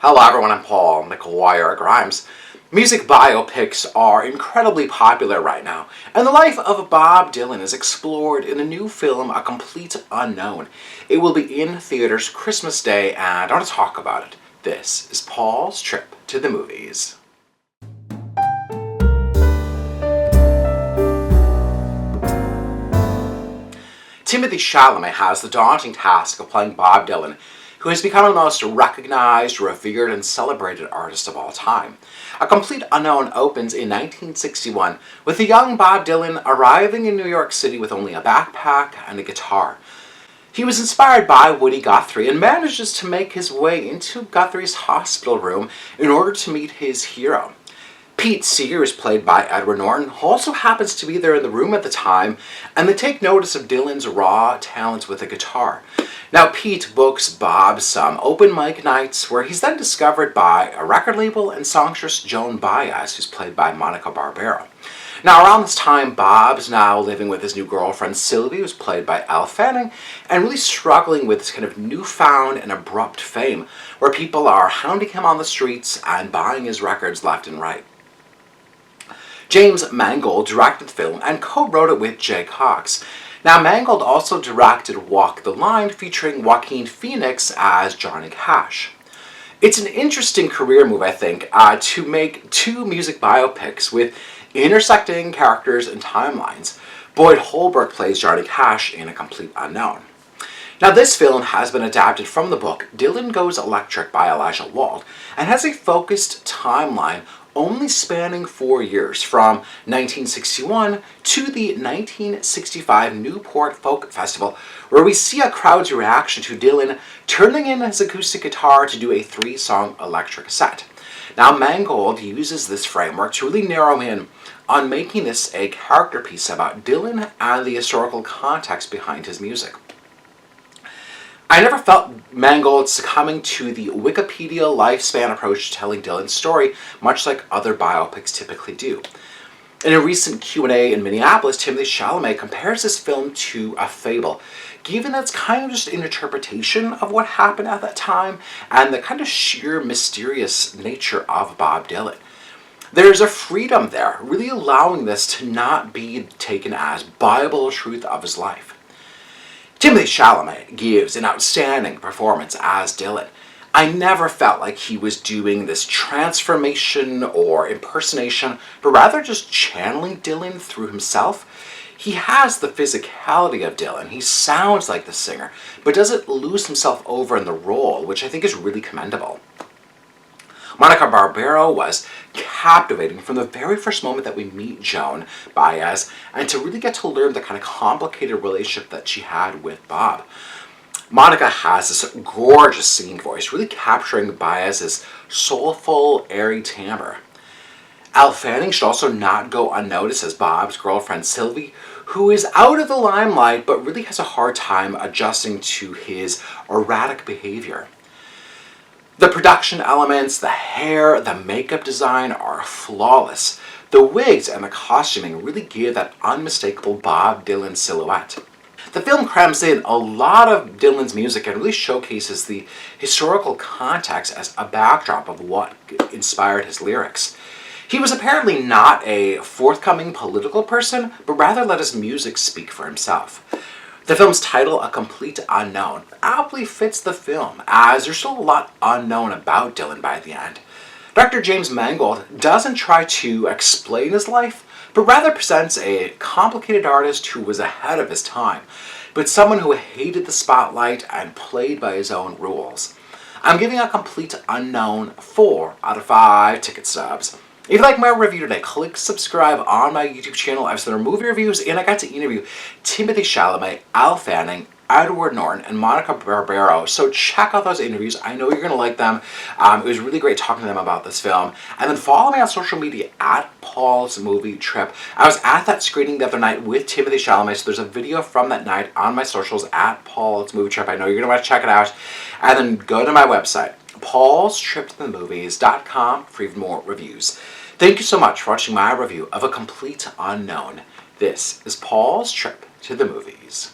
Hello everyone, I'm Paul McGuire Grimes. Music biopics are incredibly popular right now, and the life of Bob Dylan is explored in the new film A Complete Unknown. It will be in theaters Christmas Day, and I want to talk about it. This is Paul's trip to the movies. Timothee Chalamet has the daunting task of playing Bob Dylan, who has become the most recognized, revered, and celebrated artist of all time. A Complete Unknown opens in 1961 with the young Bob Dylan arriving in New York City with only a backpack and a guitar. He was inspired by Woody Guthrie and manages to make his way into Guthrie's hospital room in order to meet his hero. Pete Seeger is played by Edward Norton, who also happens to be there in the room at the time, and they take notice of Dylan's raw talents with a guitar. Now Pete books Bob some open mic nights where he's then discovered by a record label and songstress Joan Baez, who's played by Monica Barbaro. Now around this time, Bob's now living with his new girlfriend Sylvie, who's played by Elle, and really struggling with this kind of newfound and abrupt fame, where people are hounding him on the streets and buying his records left and right. James Mangold directed the film and co-wrote it with Jay Cox. Now Mangold also directed Walk the Line, featuring Joaquin Phoenix as Johnny Cash. It's an interesting career move, I think, to make two music biopics with intersecting characters and timelines. Boyd Holbrook plays Johnny Cash in A Complete Unknown. Now this film has been adapted from the book Dylan Goes Electric by Elijah Wald and has a focused timeline only spanning 4 years, from 1961 to the 1965 Newport Folk Festival, where we see a crowd's reaction to Dylan turning in his acoustic guitar to do a 3-song electric set. Now Mangold uses this framework to really narrow in on making this a character piece about Dylan and the historical context behind his music. I never felt Mangold succumbing to the Wikipedia lifespan approach to telling Dylan's story, much like other biopics typically do. In a recent Q&A in Minneapolis, Timothee Chalamet compares this film to a fable, given that it's kind of just an interpretation of what happened at that time and the kind of sheer mysterious nature of Bob Dylan. There's a freedom there, really allowing this to not be taken as Bible truth of his life. Timothee Chalamet gives an outstanding performance as Dylan. I never felt like he was doing this transformation or impersonation, but rather just channeling Dylan through himself. He has the physicality of Dylan. He sounds like the singer, but doesn't lose himself over in the role, which I think is really commendable. Monica Barbaro was captivating from the very first moment that we meet Joan Baez, and to really get to learn the kind of complicated relationship that she had with Bob. Monica has this gorgeous singing voice, really capturing Baez's soulful, airy timbre. Elle should also not go unnoticed as Bob's girlfriend Sylvie, who is out of the limelight but really has a hard time adjusting to his erratic behavior. The production elements, the hair, the makeup design are flawless. The wigs and the costuming really give that unmistakable Bob Dylan silhouette. The film crams in a lot of Dylan's music and really showcases the historical context as a backdrop of what inspired his lyrics. He was apparently not a forthcoming political person, but rather let his music speak for himself. The film's title, A Complete Unknown, aptly fits the film, as there's still a lot unknown about Dylan by the end. Director James Mangold doesn't try to explain his life, but rather presents a complicated artist who was ahead of his time, but someone who hated the spotlight and played by his own rules. I'm giving A Complete Unknown 4 out of 5 ticket stubs. If you like my review today, click subscribe on my YouTube channel. I've done movie reviews, and I got to interview Timothee Chalamet, Elle, Edward Norton, and Monica Barbaro. So check out those interviews. I know you're going to like them. It was really great talking to them about this film. And then follow me on social media at Paul's Movie Trip. I was at that screening the other night with Timothee Chalamet, so there's a video from that night on my socials at Paul's Movie Trip. I know you're going to want to check it out. And then go to my website, paulstriptothemovies.com, for even more reviews. Thank you so much for watching my review of A Complete Unknown. This is Paul's Trip to the Movies.